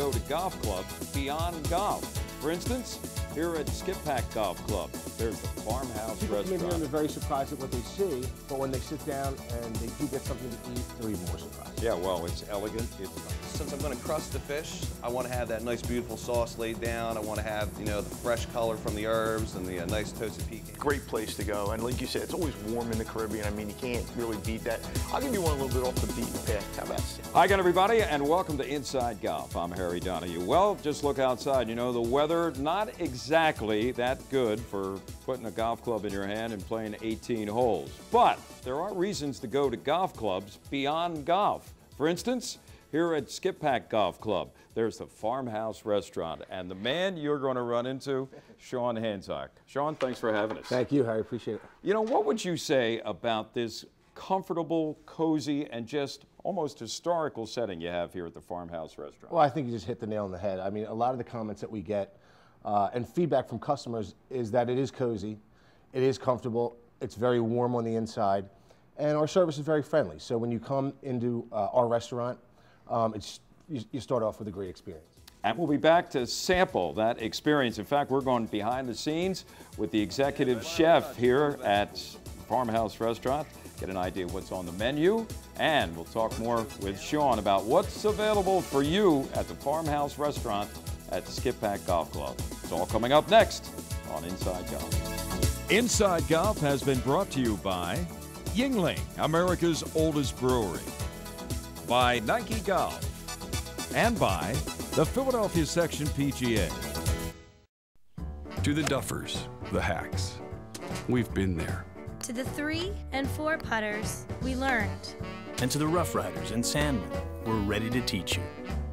go to golf clubs beyond golf. For instance, here at Skippack Golf Club, there's the Farmhouse People come in here and Restaurant. they're very surprised at what they see, but when they sit down and they do get something to eat, they're even more surprised. Yeah, well, it's elegant. Since I'm going to crust the fish, I want to have that nice, beautiful sauce laid down. I want to have, you know, the fresh color from the herbs and the nice toasted pecan. Great place to go, and like you said, it's always warm in the Caribbean. I mean, you can't really beat that. I'll give you one a little bit off the beaten path. How about that? Hi again, everybody, and welcome to Inside Golf. I'm Harry Donahue. Well, just look outside. You know, the weather, not exactly that good for putting a golf club in your hand and playing 18 holes. But there are reasons to go to golf clubs beyond golf. For instance, here at Skippack Golf Club, there's the Farmhouse Restaurant, and the man you're going to run into, Sean Hancock. Sean, thanks for having us. Thank you, Harry. Appreciate it. You know, what would you say about this comfortable, cozy, and just almost historical setting you have here at the Farmhouse Restaurant? Well, I think you just hit the nail on the head. I mean, a lot of the comments that we get and feedback from customers is that it is cozy, it is comfortable, it's very warm on the inside, and our service is very friendly. So when you come into our restaurant, you start off with a great experience. And we'll be back to sample that experience. In fact, we're going behind the scenes with the executive chef here at Farmhouse Restaurant, get an idea of what's on the menu, and we'll talk more with Sean about what's available for you at the Farmhouse Restaurant at Skippack Golf Club. It's all coming up next on Inside Golf. Inside Golf has been brought to you by Yingling, America's oldest brewery, by Nike Golf, and by the Philadelphia Section PGA. To the duffers, the hacks, we've been there. To the 3 and 4 putters, we learned. And to the Rough Riders and Sandmen, we're ready to teach you.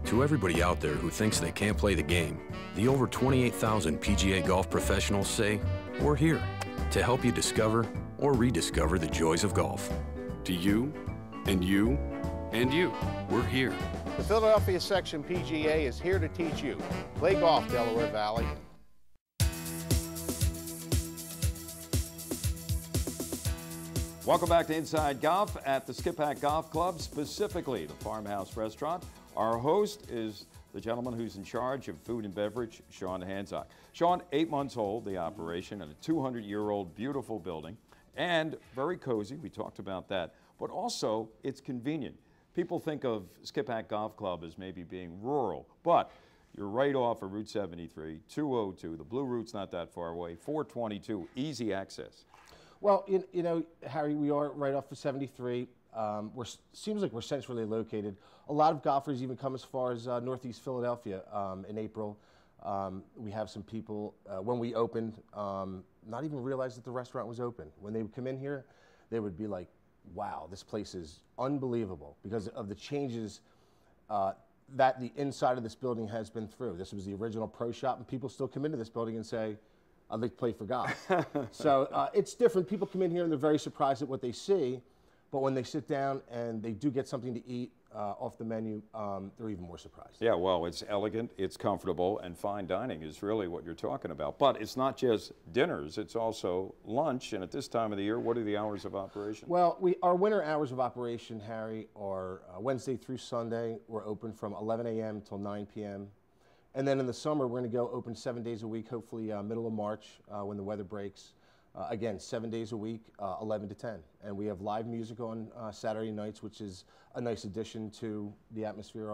To everybody out there who thinks they can't play the game, the over 28,000 PGA golf professionals say, we're here to help you discover or rediscover the joys of golf. To you, and you, and you, we're here. The Philadelphia Section PGA is here to teach you. Play golf, Delaware Valley. Welcome back to Inside Golf at the Skippack Golf Club, specifically the Farmhouse Restaurant. Our host is the gentleman who's in charge of food and beverage, Sean Hancock. Sean, 8 months old, the operation, and a 200-year-old beautiful building, and very cozy. We talked about that. But also, it's convenient. People think of Skippack Golf Club as maybe being rural, but you're right off of Route 73, 202. The Blue Route's not that far away, 422, easy access. Well, you know, Harry, we are right off of 73. Seems like we're centrally located. A lot of golfers even come as far as Northeast Philadelphia in April. We have some people, when we opened, not even realize that the restaurant was open. When they would come in here, they would be like, wow, this place is unbelievable because of the changes that the inside of this building has been through. This was the original pro shop, and people still come into this building and say, I'd like to play for golf. So it's different. People come in here and they're very surprised at what they see, but when they sit down and they do get something to eat off the menu, they're even more surprised. Yeah, well, it's elegant, it's comfortable, and fine dining is really what you're talking about. But it's not just dinners, it's also lunch, and at this time of the year, what are the hours of operation? Well, our winter hours of operation, Harry, are Wednesday through Sunday. We're open from 11 a.m. till 9 p.m. And then in the summer, we're going to go open 7 days a week, hopefully middle of March when the weather breaks. Again, 7 days a week, 11 to 10. And we have live music on Saturday nights, which is a nice addition to the atmosphere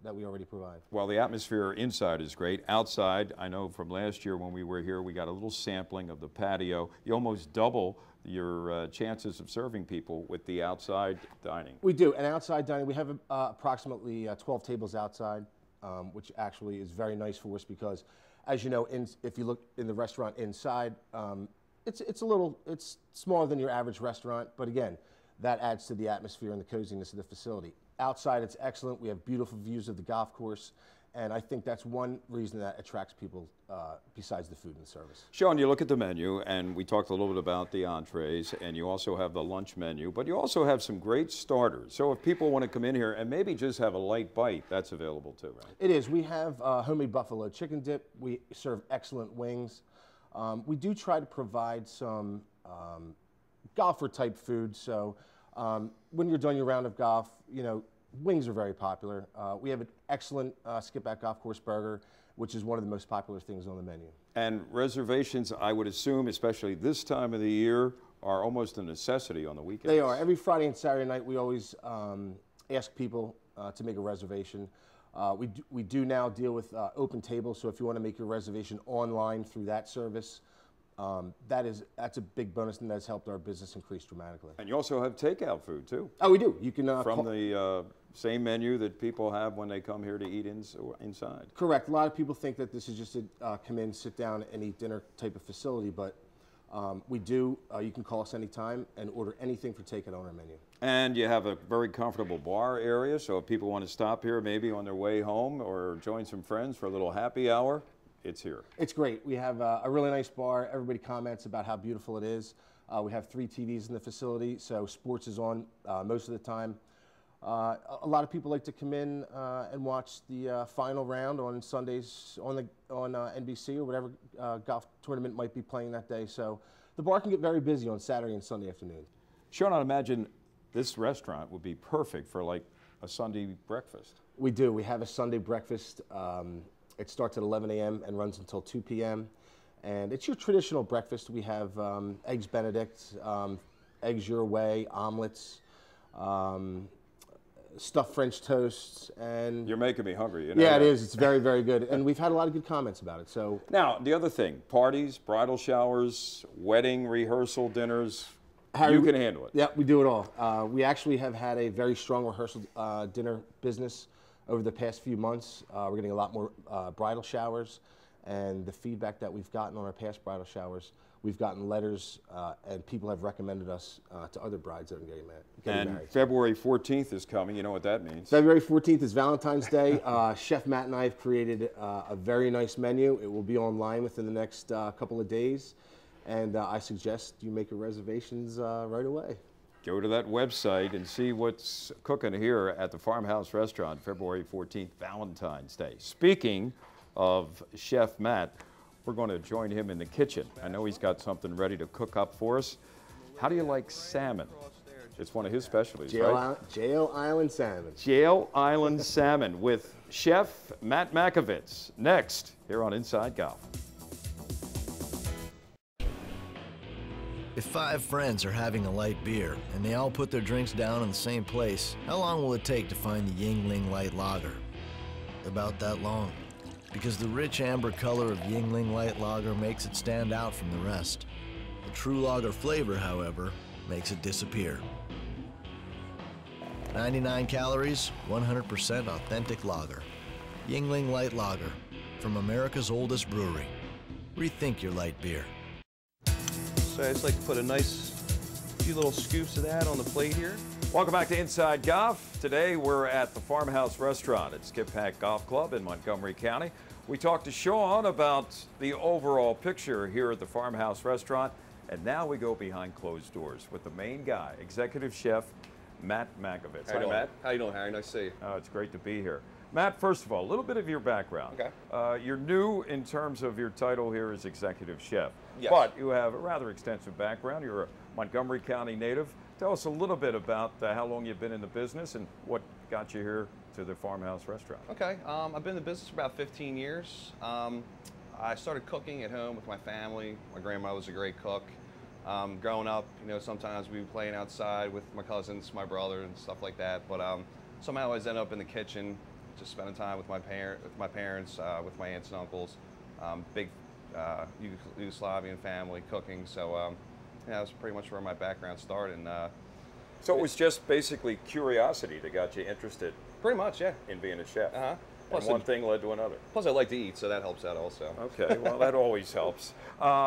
that we already provide. Well, the atmosphere inside is great. Outside, I know from last year when we were here, we got a little sampling of the patio. You almost double your chances of serving people with the outside dining. We do. And outside dining, we have approximately 12 tables outside. Which actually is very nice for us because, as you know, if you look in the restaurant inside, it's smaller than your average restaurant, but again, that adds to the atmosphere and the coziness of the facility. Outside, it's excellent. We have beautiful views of the golf course, and I think that's one reason that attracts people besides the food and service. Sean, you look at the menu, and we talked a little bit about the entrees, and you also have the lunch menu, but you also have some great starters. So if people want to come in here and maybe just have a light bite, that's available too, right? It is. We have homemade buffalo chicken dip. We serve excellent wings. We do try to provide some golfer type food. So when you're done your round of golf, you know, Wings are very popular. We have an excellent Skippack Golf Course burger, which is one of the most popular things on the menu. And reservations, I would assume, especially this time of the year, are almost a necessity on the weekends. They are. Every Friday and Saturday night, we always ask people to make a reservation. We do now deal with open tables, so if you want to make your reservation online through that service, that's a big bonus, and that's helped our business increase dramatically. And you also have takeout food, too. Oh, we do. You can from the same menu that people have when they come here to eat inside. Correct. A lot of people think that this is just a come in, sit down, and eat dinner type of facility, but we do. You can call us anytime and order anything for takeout on our menu. And you have a very comfortable bar area, so if people want to stop here maybe on their way home or join some friends for a little happy hour, it's here. It's great. We have a really nice bar. Everybody comments about how beautiful it is. We have 3 TVs in the facility, so sports is on most of the time. A lot of people like to come in and watch the final round on Sundays on NBC or whatever golf tournament might be playing that day. So the bar can get very busy on Saturday and Sunday afternoon. Sean, I imagine this restaurant would be perfect for like a Sunday breakfast. We do. We have a Sunday breakfast. It starts at 11 a.m. and runs until 2 p.m. And it's your traditional breakfast. We have eggs Benedict, eggs your way, omelets, stuffed French toasts, and you're making me hungry. You know yeah, that? It is. It's very, very good, and we've had a lot of good comments about it. So now the other thing: parties, bridal showers, wedding rehearsal dinners. You can handle it. Yeah, we do it all. We actually have had a very strong rehearsal dinner business over the past few months. We're getting a lot more bridal showers, and the feedback that we've gotten on our past bridal showers, we've gotten letters, and people have recommended us to other brides that are getting married. And February 14th is coming. You know what that means. February 14th is Valentine's Day. Chef Matt and I have created a very nice menu. It will be online within the next couple of days, and I suggest you make your reservations right away. Go to that website and see what's cooking here at the Farmhouse Restaurant, February 14th, Valentine's Day. Speaking of Chef Matt, we're going to join him in the kitchen. I know he's got something ready to cook up for us. How do you like salmon? It's one of his specialties, right? Jail Island salmon. Jail Island salmon with Chef Matt Makovetz. Next, here on Inside Golf. If 5 friends are having a light beer and they all put their drinks down in the same place, how long will it take to find the Yuengling Light Lager? About that long. Because the rich amber color of Yuengling Light Lager makes it stand out from the rest. The true lager flavor, however, makes it disappear. 99 calories, 100% authentic lager. Yuengling Light Lager, from America's oldest brewery. Rethink your light beer. So I just like to put a nice few little scoops of that on the plate here. Welcome back to Inside Golf. Today we're at the Farmhouse Restaurant at Skippack Golf Club in Montgomery County. We talked to Sean about the overall picture here at the Farmhouse Restaurant, and now we go behind closed doors with the main guy, Executive Chef Matt Makovetz. Hi, Matt. How you doing, Harry? Nice to see you. Oh, it's great to be here. Matt, first of all, a little bit of your background. Okay. You're new in terms of your title here as Executive Chef, yes, but you have a rather extensive background. You're a Montgomery County native. Tell us a little bit about how long you've been in the business and what got you here to the Farmhouse Restaurant. Okay. I've been in the business for about 15 years. I started cooking at home with my family. My grandma was a great cook. Growing up, you know, sometimes we'd be playing outside with my cousins, my brother, and stuff like that. But somehow I always end up in the kitchen, just spending time with my parents, with my aunts and uncles. Big Yugoslavian family, cooking. So yeah, that's pretty much where my background started. And, so it was just basically curiosity that got you interested. Pretty much, yeah. In being a chef. Uh-huh. And one thing led to another. Plus, I like to eat, so that helps out also. Okay, well, that always helps.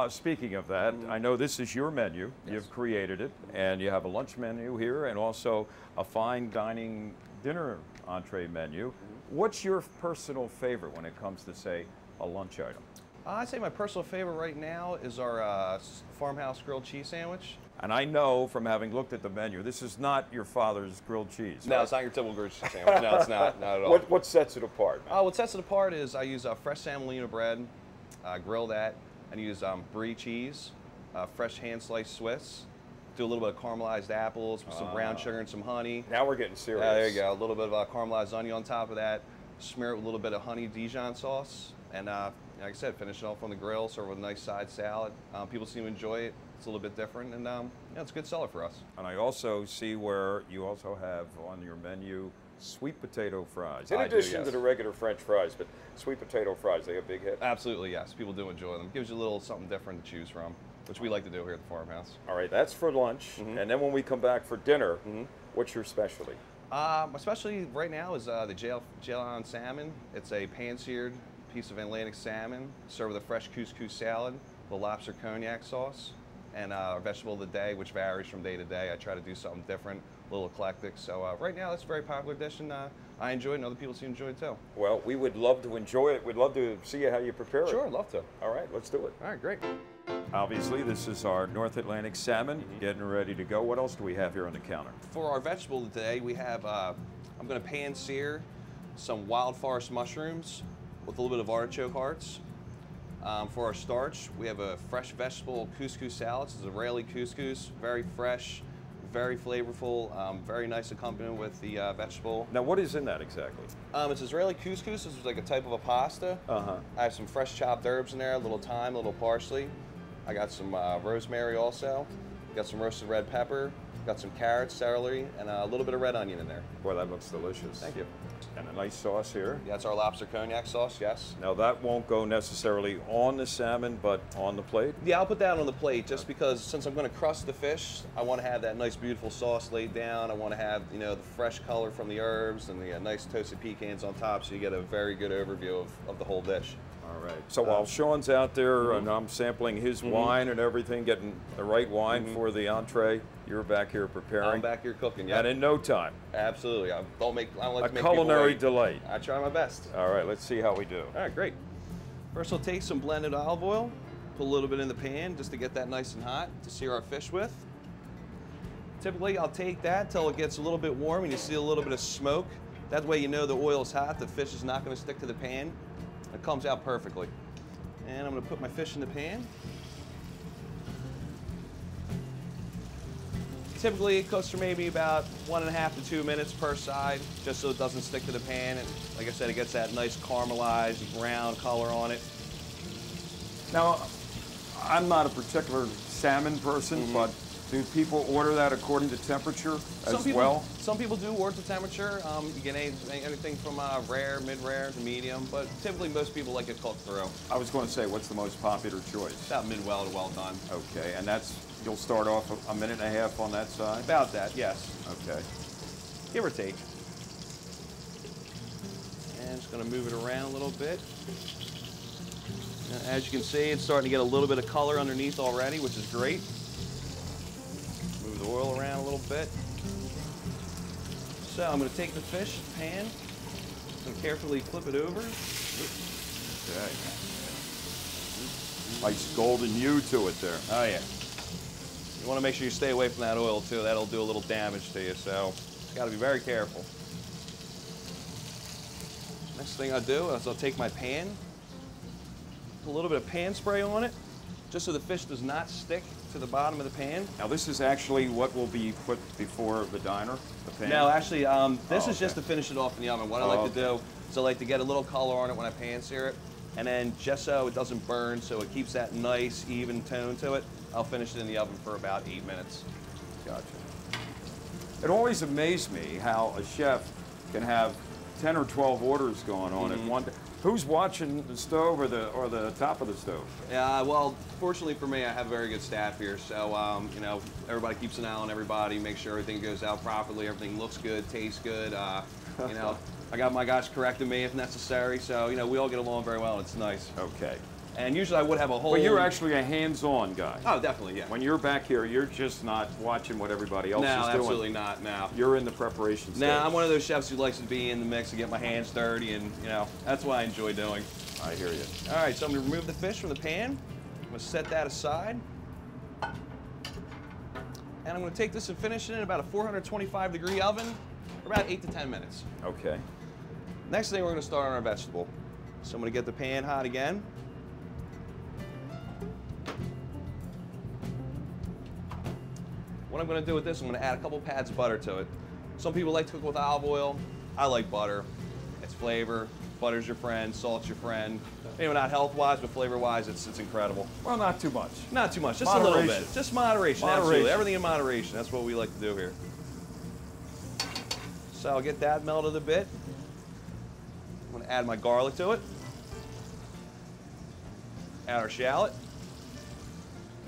Speaking of that, I know this is your menu. Yes. You've created it, and you have a lunch menu here and also a fine dining dinner entree menu. What's your personal favorite when it comes to, say, a lunch item? I'd say my personal favorite right now is our Farmhouse grilled cheese sandwich. And I know from having looked at the menu, this is not your father's grilled cheese. No, right? It's not your typical grilled cheese sandwich. No, it's not at all. What sets it apart? What sets it apart is I use fresh semolina bread, grill that, and use brie cheese, fresh hand-sliced Swiss, do a little bit of caramelized apples with some brown sugar and some honey. Now we're getting serious. There you go. A little bit of caramelized onion on top of that. Smear it with a little bit of honey Dijon sauce. And like I said, finish it off on the grill, serve with a nice side salad. People seem to enjoy it. It's a little bit different, and yeah, it's a good seller for us. And I also see where you also have on your menu sweet potato fries. In addition to the regular French fries, but sweet potato fries, they a big hit? Absolutely, yes. People do enjoy them. Gives you a little something different to choose from, which we like to do here at the farmhouse. All right, that's for lunch. And then when we come back for dinner, what's your specialty? My specialty right now is the jail-on salmon. It's a pan-seared piece of Atlantic salmon, served with a fresh couscous salad, the lobster cognac sauce, and our vegetable of the day, which varies from day to day. I try to do something different, a little eclectic. So right now, it's a very popular dish, and I enjoy it, and other people seem to enjoy it too. Well, we would love to enjoy it. We'd love to see how you prepare it. Sure, I'd love to. All right, let's do it. All right, great. Obviously, this is our North Atlantic salmon, getting ready to go. What else do we have here on the counter? For our vegetable today, we have, I'm going to pan-sear some wild forest mushrooms with a little bit of artichoke hearts. For our starch, we have a fresh vegetable couscous salad. It's Israeli couscous, very fresh, very flavorful, very nice accompaniment with the vegetable. Now, what is in that exactly? It's Israeli couscous. This is like a type of a pasta. I have some fresh chopped herbs in there, a little thyme, a little parsley. I got some rosemary also. Got some roasted red pepper. Got some carrots, celery, and a little bit of red onion in there. Boy, that looks delicious. Thank you. And a nice sauce here. Yeah, that's our lobster cognac sauce, yes. Now that won't go necessarily on the salmon, but on the plate? Yeah, I'll put that on the plate just because since I'm going to crust the fish, I want to have that nice beautiful sauce laid down. I want to have, you know, the fresh color from the herbs and the nice toasted pecans on top, so you get a very good overview of the whole dish. All right. So while Sean's out there and I'm sampling his wine and everything, getting the right wine for the entree, you're back here preparing. I'm back here cooking, yeah. And in no time. Absolutely. I don't like to make culinary people wait. delight. I try my best. All right, let's see how we do. All right, great. First, I'll take some blended olive oil, put a little bit in the pan just to get that nice and hot to sear our fish with. Typically, I'll take that till it gets a little bit warm and you see a little bit of smoke. That way you know the oil is hot, the fish is not going to stick to the pan. It comes out perfectly. And I'm going to put my fish in the pan. Typically, it cooks for maybe about 1.5 to 2 minutes per side, just so it doesn't stick to the pan. And like I said, it gets that nice caramelized brown color on it. Now, I'm not a particular salmon person, but do people order that according to temperature well? Some people do order to temperature. You get anything from rare, mid-rare to medium, but typically most people like it cooked through. I was going to say, what's the most popular choice? About mid-well to well done. Okay, and that's, you'll start off a minute and a half on that side? About that, yes. Okay. Give or take. And just going to move it around a little bit. Now, as you can see, it's starting to get a little bit of color underneath already, which is great. Move the oil around a little bit. So I'm going to take the fish pan and carefully flip it over. Okay. Nice golden hue to it there. Oh yeah. You want to make sure you stay away from that oil too. That'll do a little damage to you, so you got to be very careful. Next thing I'll do is I'll take my pan, put a little bit of pan spray on it, just so the fish does not stick to the bottom of the pan. Now this is actually what will be put before the diner, the pan? No, actually, this is just to finish it off in the oven. What I like to do is I like to get a little color on it when I pan sear it, and then just so it doesn't burn, so it keeps that nice, even tone to it, I'll finish it in the oven for about 8 minutes. Gotcha. It always amazed me how a chef can have 10 or 12 orders going on at one day. Who's watching the stove or the top of the stove? Yeah, well, fortunately for me, I have a very good staff here. So, you know, everybody keeps an eye on everybody, make sure everything goes out properly, everything looks good, tastes good. You know, I got my guys correcting me if necessary. So, you know, we all get along very well. It's nice. Okay. And usually I would have a whole... But you're actually a hands-on guy. Oh, definitely, yeah. When you're back here, you're just not watching what everybody else is doing. No, absolutely not, no. You're in the preparation stage. No, I'm one of those chefs who likes to be in the mix and get my hands dirty, and, you know, that's what I enjoy doing. I hear you. All right, so I'm going to remove the fish from the pan. I'm going to set that aside. And I'm going to take this and finish it in about a 425-degree oven for about 8 to 10 minutes. Okay. Next thing, we're going to start on our vegetable. So I'm going to get the pan hot again. I'm going to do with this, I'm going to add a couple pads of butter to it. Some people like to cook with olive oil. I like butter. It's flavor. Butter's your friend. Salt's your friend. Maybe not health-wise, but flavor-wise, it's incredible. Well, not too much. Not too much. Just Moderation. a little bit. Just moderation. Moderation. Absolutely. Everything in moderation. That's what we like to do here. So I'll get that melted a bit. I'm going to add my garlic to it. Add our shallot.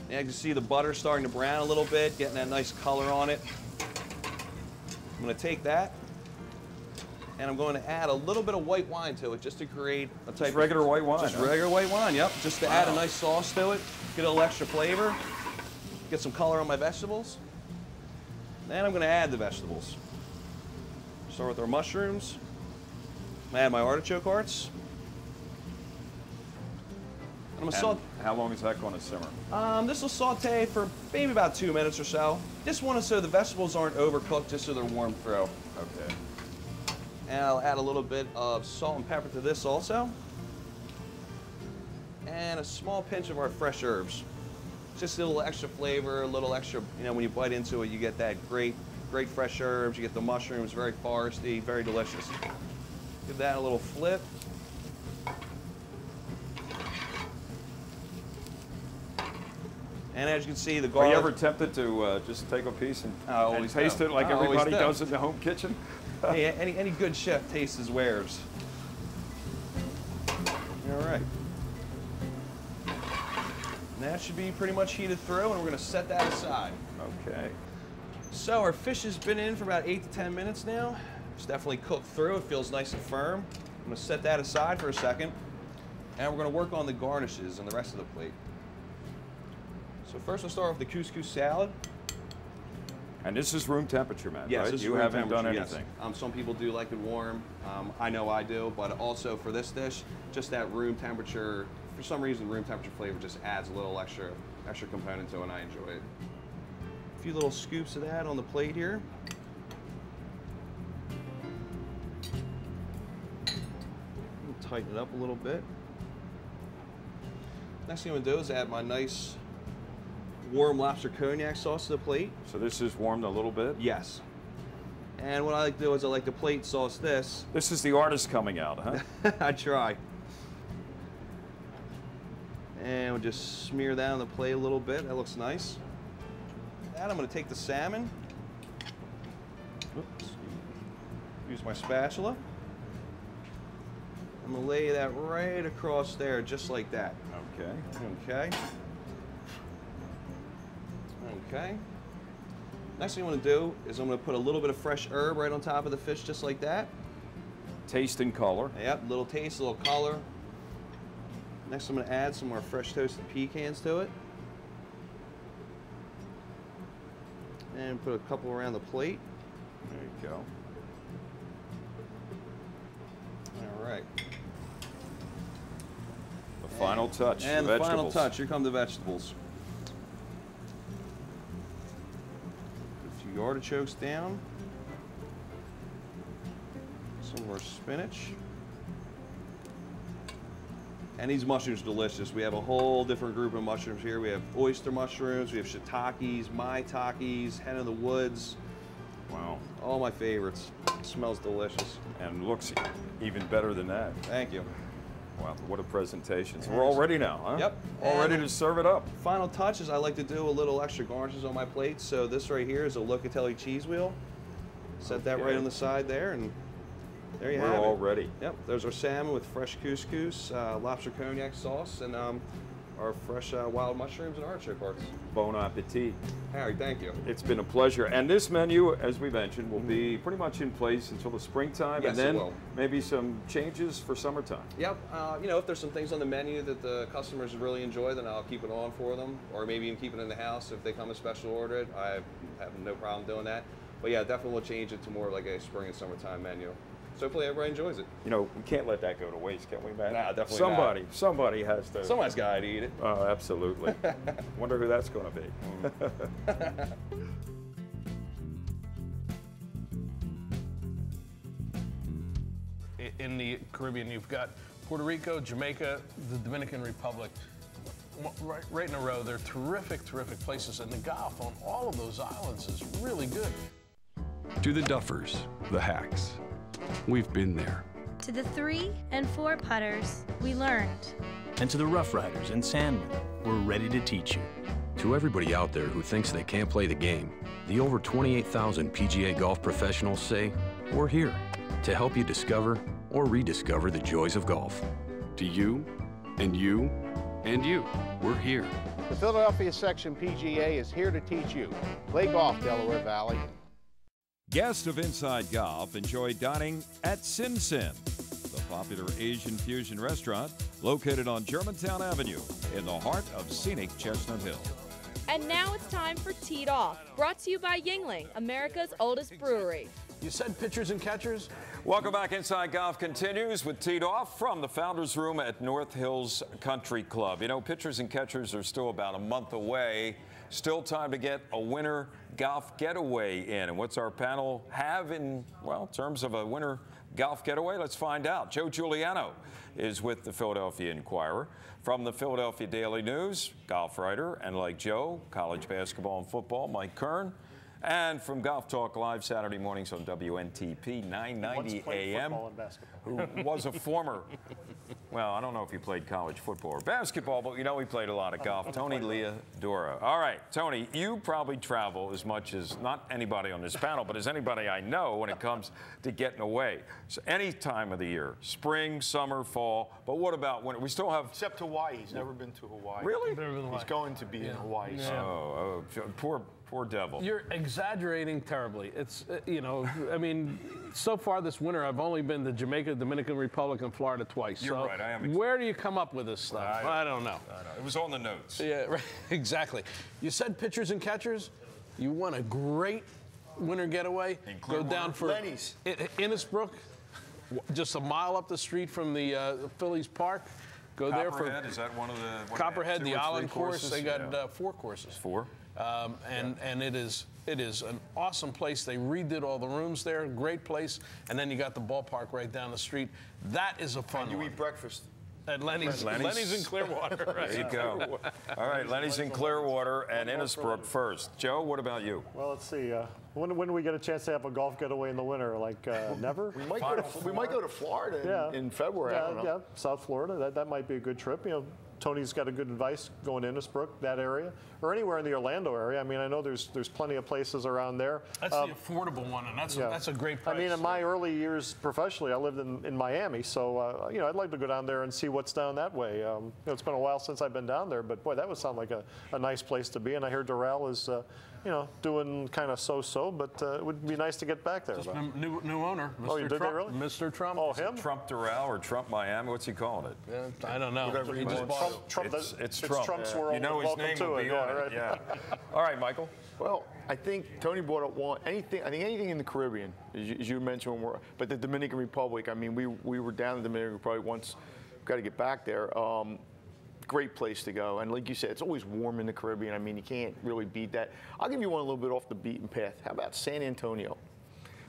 And you can see the butter starting to brown a little bit, getting that nice color on it. I'm going to take that, and I'm going to add a little bit of white wine to it just to create a type of regular white wine. Just regular white wine, yep. Just to add a nice sauce to it, get a little extra flavor, get some color on my vegetables. Then I'm going to add the vegetables. Start with our mushrooms. I'm going to add my artichoke hearts. And I'm gonna how long is that going to simmer? This will saute for maybe about 2 minutes or so. Just want to so the vegetables aren't overcooked, just so they're warm through. Okay. And I'll add a little bit of salt and pepper to this also. And a small pinch of our fresh herbs. Just a little extra flavor, a little extra, you know, when you bite into it, you get that great fresh herbs. You get the mushrooms, very foresty, very delicious. Give that a little flip. And as you can see, the garlic. Are you ever tempted to just take a piece and taste it like everybody does in the home kitchen? Hey, any good chef tastes his wares. All right. And that should be pretty much heated through, and we're going to set that aside. Okay. So our fish has been in for about 8 to 10 minutes now. It's definitely cooked through. It feels nice and firm. I'm going to set that aside for a second, and we're going to work on the garnishes and the rest of the plate. So first we'll start with the couscous salad. And this is room temperature, Matt, yes, right? You haven't done anything. Yes. Some people do like it warm. I know I do, but also for this dish, just that room temperature, for some reason room temperature flavor just adds a little extra component to it, and I enjoy it. A few little scoops of that on the plate here. Tighten it up a little bit. Next thing I'm going to do is add my nice warm lobster cognac sauce to the plate. So this is warmed a little bit? Yes. And what I like to do is I like to plate sauce this. This is the artist coming out, huh? I try. And we'll just smear that on the plate a little bit. That looks nice. And I'm going to take the salmon. Oops. Use my spatula. I'm going to lay that right across there, just like that. Okay. Okay. Okay. Next thing I'm going to do is I'm going to put a little bit of fresh herb right on top of the fish, just like that. Taste and color. Yep, little taste, a little color. Next I'm going to add some more fresh toasted pecans to it. And put a couple around the plate. There you go. All right. The final touch, and the final vegetables. touch, here come the vegetables. Put a few artichokes down. Some more spinach. And these mushrooms are delicious. We have a whole different group of mushrooms here. We have oyster mushrooms, we have shiitakes, maitakes, hen of the woods. Wow. All my favorites. It smells delicious. And looks even better than that. Thank you. Wow, what a presentation. So we're all ready now, huh? Yep. All ready to serve it up. Final touch is I like to do a little extra garnishes on my plate. So this right here is a locatelli cheese wheel. Set that right on the side there, and there you have it. We're all ready. Yep, there's our salmon with fresh couscous, lobster cognac sauce, and our fresh wild mushrooms and artichoke hearts. Bon appetit. Harry, thank you. It's been a pleasure. And this menu, as we mentioned, will be pretty much in place until the springtime, Yes, and then it will. maybe some changes for summertime. Yep, you know, if there's some things on the menu that the customers really enjoy, then I'll keep it on for them, or maybe even keep it in the house if they come and special order it. I have no problem doing that. But yeah, definitely we'll change it to more like a spring and summertime menu. So hopefully everybody enjoys it. You know, we can't let that go to waste, can we, Matt? Nah, definitely Somebody not. has to. Someone's got to eat it. Oh, absolutely. Wonder who that's going to be. In the Caribbean, you've got Puerto Rico, Jamaica, the Dominican Republic. right in a row. They're terrific, terrific places, and the golf on all of those islands is really good. To the duffers, the hacks, we've been there. To the 3 and 4 putters, we learned. And to the rough riders and sandmen, we're ready to teach you. To everybody out there who thinks they can't play the game, the over 28,000 PGA golf professionals say, we're here to help you discover or rediscover the joys of golf. To you, and you, and you, we're here. The Philadelphia Section PGA is here to teach you. Play golf, Delaware Valley. Guests of Inside Golf enjoy dining at Sin Sin, the popular Asian fusion restaurant located on Germantown Avenue in the heart of scenic Chestnut Hill. And now it's time for Teed Off, brought to you by Yuengling, America's oldest brewery. You said pitchers and catchers? Welcome back. Inside Golf continues with Teed Off from the Founders Room at North Hills Country Club. You know, pitchers and catchers are still about a month away. Still time to get a winter golf getaway in. And what's our panel have in, well, terms of a winter golf getaway? Let's find out. Joe Giuliano is with the Philadelphia Inquirer. From the Philadelphia Daily News, golf writer, and like Joe, college basketball and football, Mike Kern. And from Golf Talk Live Saturday mornings on WNTP 990 AM, who was a former, well, I don't know if he played college football or basketball, but you know he played a lot of golf. Tony Leodora. All right, Tony, you probably travel as much as, not anybody on this panel, but as anybody I know when it comes to getting away. So any time of the year, spring, summer, fall, but what about winter? We still have... Except Hawaii. He's never been to Hawaii. Really? He's going to be in Hawaii. Yeah. Oh, poor devil. You're exaggerating terribly. It's, you know, I mean, so far this winter, I've only been to Jamaica, Dominican Republic, and Florida twice. You're so right, I am. Where do you come up with this stuff? I don't know. It was on the notes. Yeah, right, exactly. You said pitchers and catchers. You want a great winter getaway? Go down for Lenny's. Innisbrook, just a mile up the street from the Phillies Park. Go there for Copperhead, is that one of the... Copperhead, the island course. They got 4 courses. 4? And it is an awesome place. They redid all the rooms there. Great place. And then you got the ballpark right down the street. That is a fun one. You eat breakfast. At Lenny's in Clearwater. Right? There you go. All right, Lenny's in Clearwater and Innisbrook first. Joe, what about you? Well, let's see. When do we get a chance to have a golf getaway in the winter? Like never? We might go to Florida in February. I don't know. Yeah, South Florida. That might be a good trip. You know, Tony's got a good advice going to Innisbrook, that area, or anywhere in the Orlando area. I mean, I know there's plenty of places around there. That's the affordable one, and that's a great price. I mean, in my early years professionally, I lived in Miami, so you know, I'd like to go down there and see what's down that way. You know, it's been a while since I've been down there, but boy, that would sound like a nice place to be. And I hear Durrell is you know, doing kind of so-so, but it would be nice to get back there. New owner, Mr. Oh, did Trump. they really? Mr. Trump. Oh, him? Trump Durrell or Trump Miami? What's he calling it? Yeah, I don't know. It's Trump. Trump's world. You know his name will be on it. Right. Yeah. All right, Michael. Well, I think Tony brought up anything in the Caribbean, as you mentioned, but the Dominican Republic. I mean, we were down in the Dominican Republic once. Got to get back there. Great place to go, and like you said, it's always warm in the Caribbean. I mean, you can't really beat that. I'll give you one a little bit off the beaten path. How about San Antonio,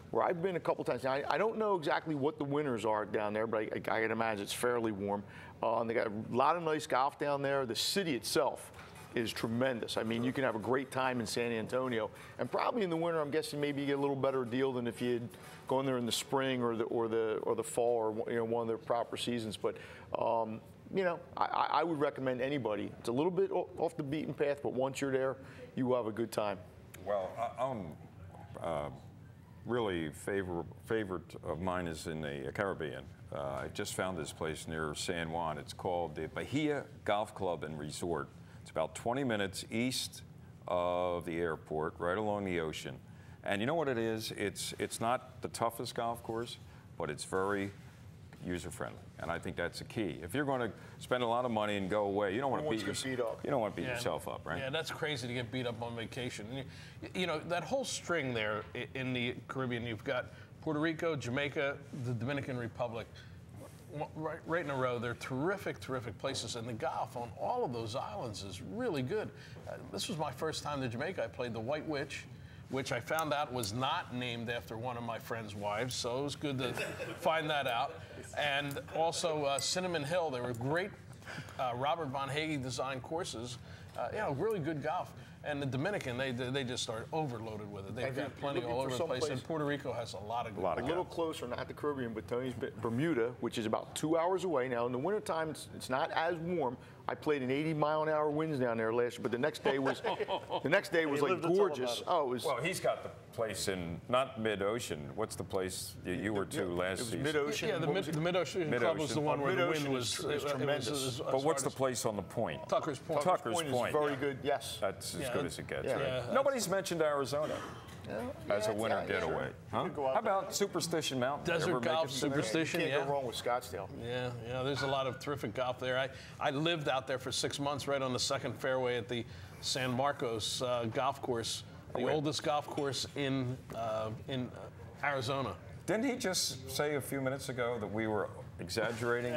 where I've been a couple times. Now, I don't know exactly what the winters are down there, but I can imagine it's fairly warm. They got a lot of nice golf down there. The city itself is tremendous. I mean, you can have a great time in San Antonio, and probably in the winter, I'm guessing maybe you get a little better deal than if you had gone there in the spring or the fall, or one of the proper seasons. But you know, I would recommend anybody. It's a little bit off the beaten path, but once you're there, you will have a good time. Well, I'm really favorite of mine is in the Caribbean. I just found this place near San Juan. It's called the Bahia Golf Club and Resort. It's about 20 minutes east of the airport, right along the ocean. And you know what it is? It's not the toughest golf course, but it's very user-friendly, and I think that's the key. If you're going to spend a lot of money and go away, you don't want to beat yourself up, right? Yeah, that's crazy to get beat up on vacation. You know, that whole string there in the Caribbean, you've got Puerto Rico, Jamaica, the Dominican Republic, right in a row. They're terrific, terrific places, and the golf on all of those islands is really good. This was my first time to Jamaica. I played the White Witch, which I found out was not named after one of my friend's wives, so it was good to find that out. And also Cinnamon Hill, there were great Robert Von Hagee designed courses. You know, really good golf. And the Dominican, they just started overloaded with it. They've got plenty all over the place. And Puerto Rico has a lot of good golf. A little closer, not the Caribbean, but Tony's Bermuda, which is about 2 hours away. Now, in the wintertime, it's not as warm. I played in 80-mile-an-hour winds down there last year, but the next day was like gorgeous. Oh, it was. Well, he's got the place in not mid-ocean. What's the place you were to last season? Mid-ocean. Yeah, the Mid-Ocean Club was the one where the wind was tremendous. But what's the place on the point? Tucker's Point. Tucker's Point. Is very good. Yes. That's as good as it gets. Yeah. Right? Yeah. Nobody's mentioned Arizona as a winter getaway. Huh? How about Superstition Mountain? Desert Ever make golf, it to there? Superstition, You can't go wrong with Scottsdale. Yeah, there's a lot of terrific golf there. I lived out there for 6 months, right on the second fairway at the San Marcos golf course, the oldest golf course in Arizona. Didn't he just say a few minutes ago that we were exaggerating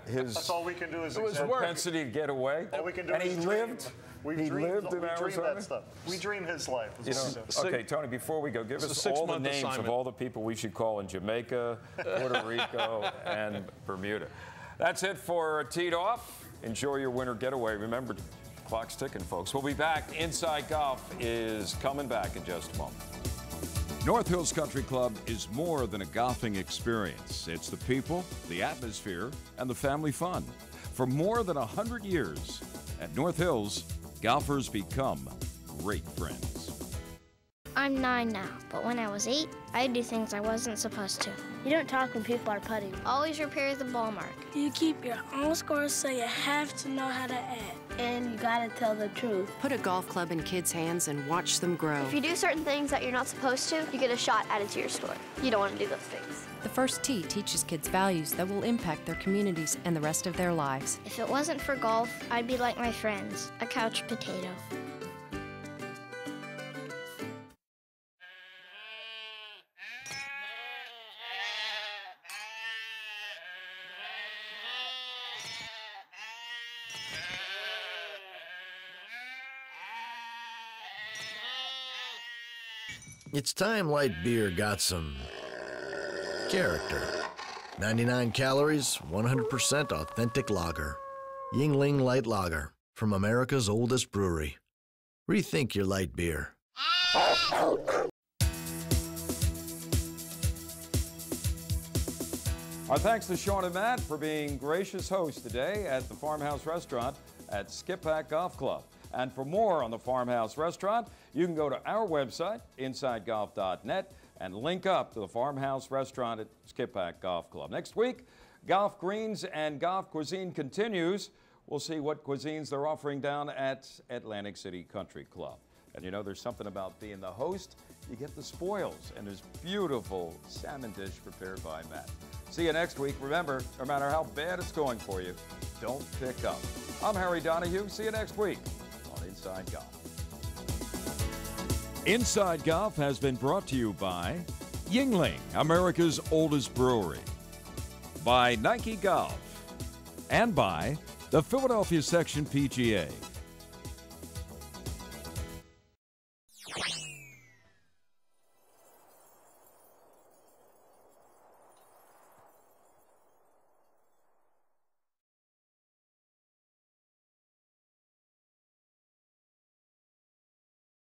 his That's all we can do is propensity to get away? All we can do and is he dream. lived. We He lived in dream Arizona. that stuff. We dream his life. You know, okay, Tony, before we go, give us all the names of all the people we should call in Jamaica, Puerto Rico, and Bermuda. That's it for Teed Off. Enjoy your winter getaway. Remember, clock's ticking, folks. We'll be back. Inside Golf is coming back in just a moment. North Hills Country Club is more than a golfing experience. It's the people, the atmosphere, and the family fun. For more than 100 years, at North Hills, golfers become great friends. I'm 9 now, but when I was 8, I'd do things I wasn't supposed to. You don't talk when people are putting. Always repair the ball mark. You keep your own score, so you have to know how to add. And you gotta tell the truth. Put a golf club in kids' hands and watch them grow. If you do certain things that you're not supposed to, you get a shot added to your score. You don't want to do those things. The first tee teaches kids values that will impact their communities and the rest of their lives. If it wasn't for golf, I'd be like my friends, a couch potato. It's time light beer got some character. 99 calories, 100% authentic lager. Yingling Light Lager from America's oldest brewery. Rethink your light beer. Our thanks to Sean and Matt for being gracious hosts today at the Farmhouse Restaurant at Skippack Golf Club. And for more on the Farmhouse Restaurant, you can go to our website, InsideGolf.net, and link up to the Farmhouse Restaurant at Skippack Golf Club. Next week, Golf Greens and Golf Cuisine continues. We'll see what cuisines they're offering down at Atlantic City Country Club. And you know, there's something about being the host. You get the spoils, and there's beautiful salmon dish prepared by Matt. See you next week. Remember, no matter how bad it's going for you, don't pick up. I'm Harry Donahue. See you next week on Inside Golf. Inside Golf has been brought to you by Yingling, America's oldest brewery, by Nike Golf, and by the Philadelphia Section PGA.